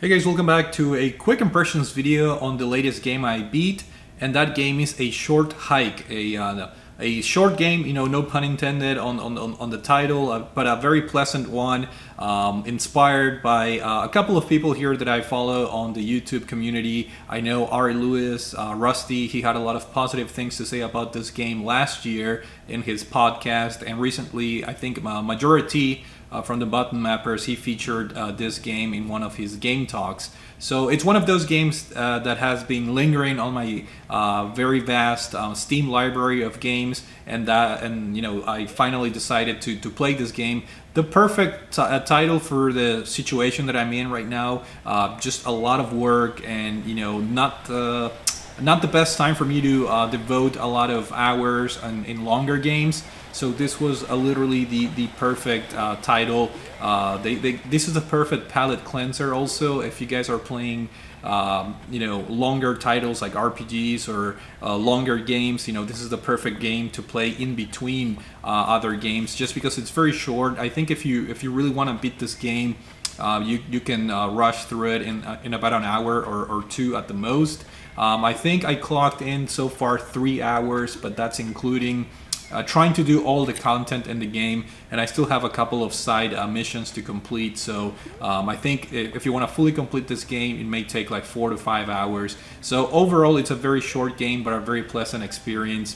Hey guys, welcome back to a quick impressions video on the latest game I beat, and that game is A Short Hike, a short game, no pun intended on the title, but a very pleasant one, inspired by a couple of people here that I follow on the YouTube community. I know Ari Lewis, Rusty, he had a lot of positive things to say about this game last year in his podcast, and recently I think Majority from the Button Mappers, he featured this game in one of his game talks. So it's one of those games that has been lingering on my very vast Steam library of games, and I finally decided to play this game. The perfect title for the situation that I'm in right now. Just a lot of work, and not the best time for me to devote a lot of hours in longer games. So this was literally the perfect title. This is a perfect palate cleanser also if you guys are playing longer titles like RPGs or longer games. This is the perfect game to play in between other games, just because it's very short. I think if you really want to beat this game, you can rush through it in about an hour or two at the most. I think I clocked in so far 3 hours, but that's including trying to do all the content in the game, and I still have a couple of side missions to complete. So I think if you want to fully complete this game, it may take like 4 to 5 hours. So overall, it's a very short game, but a very pleasant experience.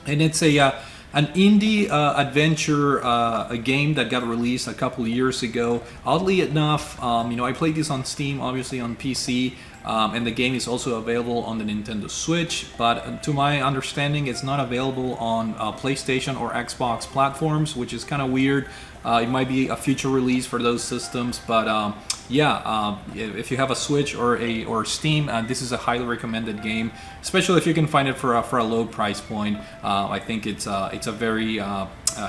And it's an indie adventure a game that got released a couple of years ago. Oddly enough, I played this on Steam, obviously on PC. And the game is also available on the Nintendo Switch, but to my understanding, it's not available on PlayStation or Xbox platforms, which is kind of weird. It might be a future release for those systems, but if you have a Switch or Steam, this is a highly recommended game, especially if you can find it for a low price point. I think it's a very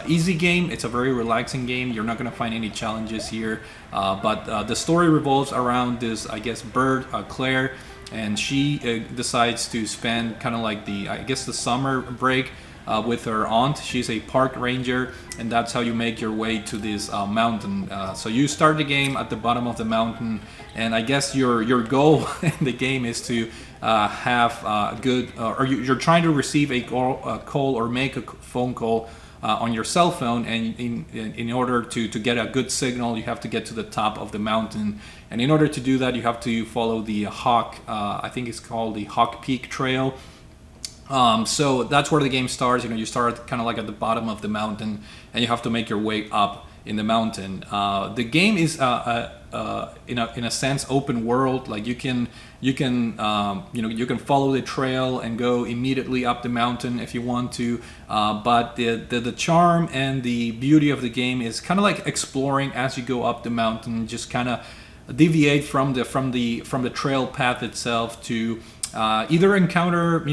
easy game. It's a very relaxing game. You're not going to find any challenges here, but the story revolves around this, I guess, bird, Claire, and she decides to spend kind of like the summer break with her aunt. She's a park ranger, and that's how you make your way to this mountain. So you start the game at the bottom of the mountain, and I guess your goal in the game is to have a good, or you're trying to receive a call or make a phone call on your cell phone, and in order to get a good signal, you have to get to the top of the mountain. And in order to do that, you have to follow the Hawk, I think it's called the Hawk Peak Trail. So that's where the game starts. You start kind of like at the bottom of the mountain, and you have to make your way up in the mountain. The game is in a sense open world. Like you can follow the trail and go immediately up the mountain if you want to. But the charm and the beauty of the game is kind of like exploring as you go up the mountain. Just kind of deviate from the trail path itself to either encounter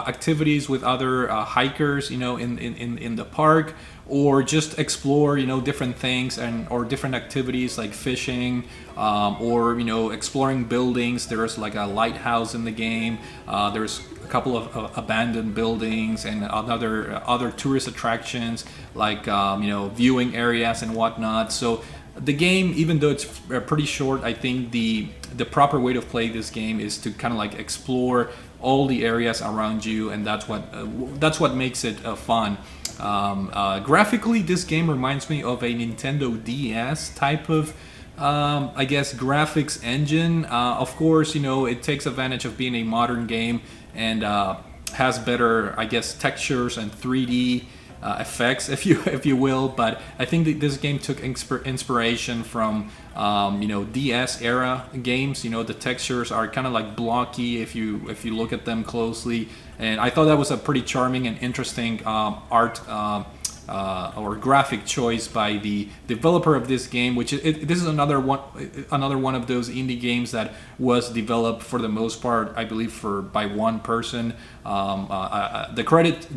activities with other hikers in the park, or just explore different things or different activities like fishing, or exploring buildings. There's like a lighthouse in the game. There's a couple of abandoned buildings and other tourist attractions like viewing areas and whatnot. So the game, even though it's pretty short, I think the proper way to play this game is to kind of like explore all the areas around you, and that's what makes it fun. Graphically, this game reminds me of a Nintendo DS type of I guess graphics engine. Of course, it takes advantage of being a modern game and has better, I guess, textures and 3D effects, if you will. But I think that this game took inspiration from DS era games. The textures are kind of like blocky if you look at them closely, and I thought that was a pretty charming and interesting art or graphic choice by the developer of this game, which this is another one of those indie games that was developed for the most part, I believe, by one person. The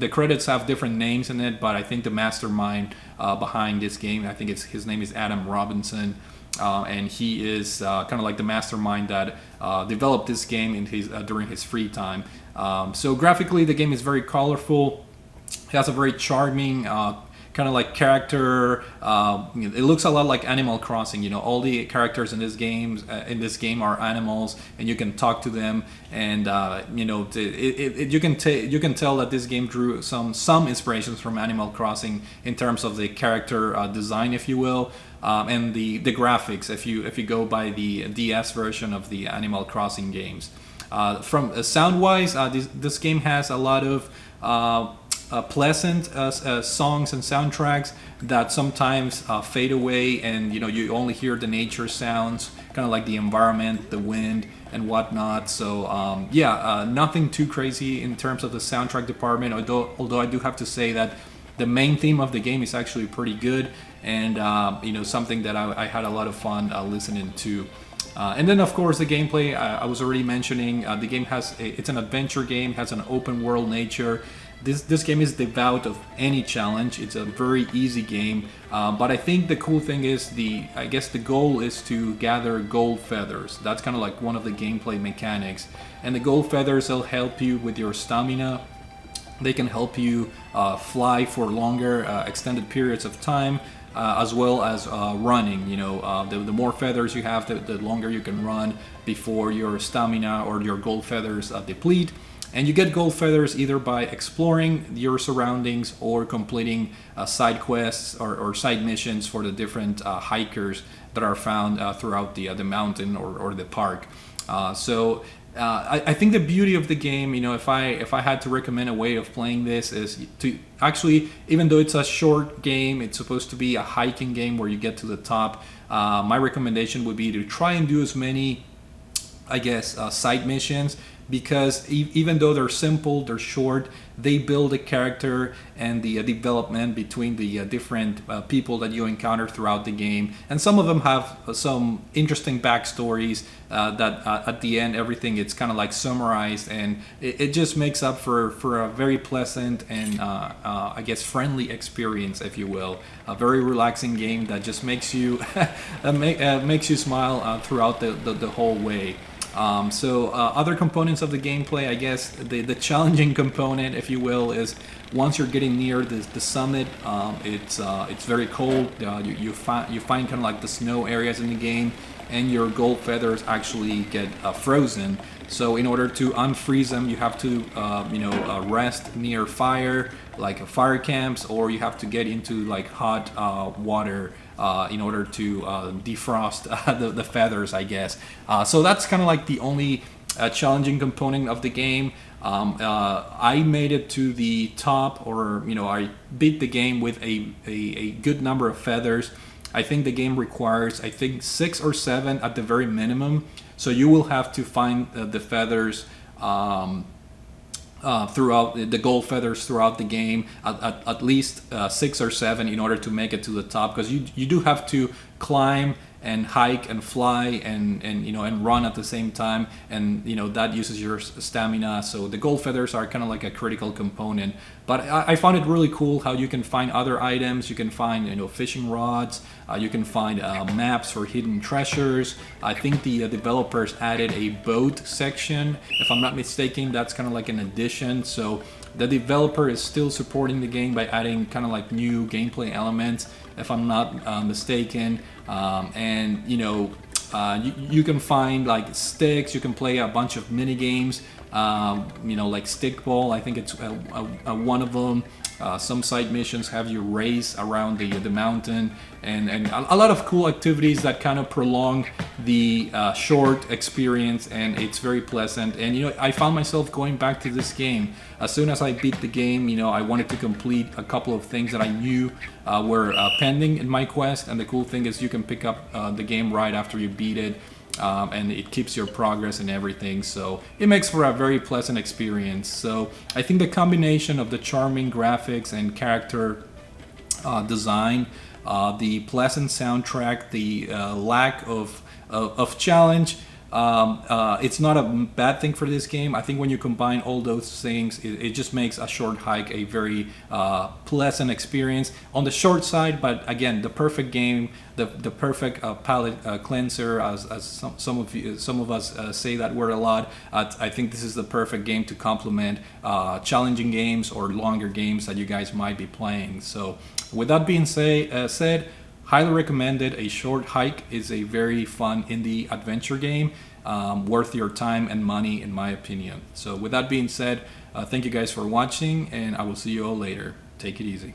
credits have different names in it, but I think the mastermind behind this game, I think his name is Adam Robinson, and he is kind of like the mastermind that developed this game during his free time. So graphically, the game is very colorful. It has a very charming kind of like character. It looks a lot like Animal Crossing. You know, all the characters in this game are animals, and you can talk to them. And you know, you can tell that this game drew some inspirations from Animal Crossing in terms of the character design, if you will. And the graphics, if you go by the DS version of the Animal Crossing games. From sound-wise, this game has a lot of pleasant songs and soundtracks that sometimes fade away, and you know, you only hear the nature sounds, kind of like the environment, the wind, and whatnot. So nothing too crazy in terms of the soundtrack department. Although I do have to say that the main theme of the game is actually pretty good, and you know, something that I had a lot of fun listening to. And then, of course, the gameplay, I was already mentioning. The game it's an adventure game, has an open world nature. This game is devout of any challenge. It's a very easy game, but I think the cool thing is I guess the goal is to gather gold feathers. That's kind of like one of the gameplay mechanics. And the gold feathers will help you with your stamina. They can help you fly for longer, extended periods of time. As well as running. You know, the more feathers you have, the longer you can run before your stamina or your gold feathers deplete. And you get gold feathers either by exploring your surroundings or completing side quests or side missions for the different hikers that are found throughout the mountain or the park. I think the beauty of the game, you know, if I had to recommend a way of playing this, is to actually, even though it's a short game, it's supposed to be a hiking game where you get to the top. My recommendation would be to try and do as many, I guess, side missions, because even though they're simple, they're short, they build a character and the development between the different people that you encounter throughout the game. And some of them have some interesting backstories that at the end, everything it's kind of like summarized, and it just makes up for a very pleasant and I guess friendly experience, if you will. A very relaxing game that just makes you makes you smile throughout the whole way. Other components of the gameplay, I guess the challenging component, if you will, is once you're getting near the summit, it's very cold. You find kind of like the snow areas in the game, and your gold feathers actually get frozen. So in order to unfreeze them, you have to rest near fire, like fire camps, or you have to get into like hot water in order to defrost the feathers, I guess. So that's kind of like the only challenging component of the game. I made it to the top, or I beat the game with a good number of feathers. I think the game requires, 6 or 7 at the very minimum. So you will have to find the feathers throughout the gold feathers throughout the game, at least 6 or 7 in order to make it to the top, because you do have to climb and hike and fly and run at the same time, and that uses your stamina. So the gold feathers are kind of like a critical component. But I found it really cool how you can find other items. You can find fishing rods. You can find maps for hidden treasures. I think the developers added a boat section, if I'm not mistaken. That's kind of like an addition. So the developer is still supporting the game by adding kind of like new gameplay elements, if I'm not mistaken. You can find like sticks. You can play a bunch of mini games, like stickball. I think it's one of them. Some side missions have you race around the mountain, and a lot of cool activities that kind of prolong the short experience, and it's very pleasant. And I found myself going back to this game as soon as I beat the game. I wanted to complete a couple of things that I knew were pending in my quest, and the cool thing is you can pick up the game right after you beat it. And it keeps your progress and everything, so it makes for a very pleasant experience. So I think the combination of the charming graphics and character design, the pleasant soundtrack, the lack of challenge, It's not a bad thing for this game. I think when you combine all those things, it just makes a short hike a very pleasant experience on the short side. But again, the perfect game, the perfect palate cleanser, as some of us say that word a lot. I think this is the perfect game to complement challenging games or longer games that you guys might be playing. So, with that being said, highly recommended. A Short Hike is a very fun indie adventure game, worth your time and money, in my opinion. So with that being said, thank you guys for watching, and I will see you all later. Take it easy.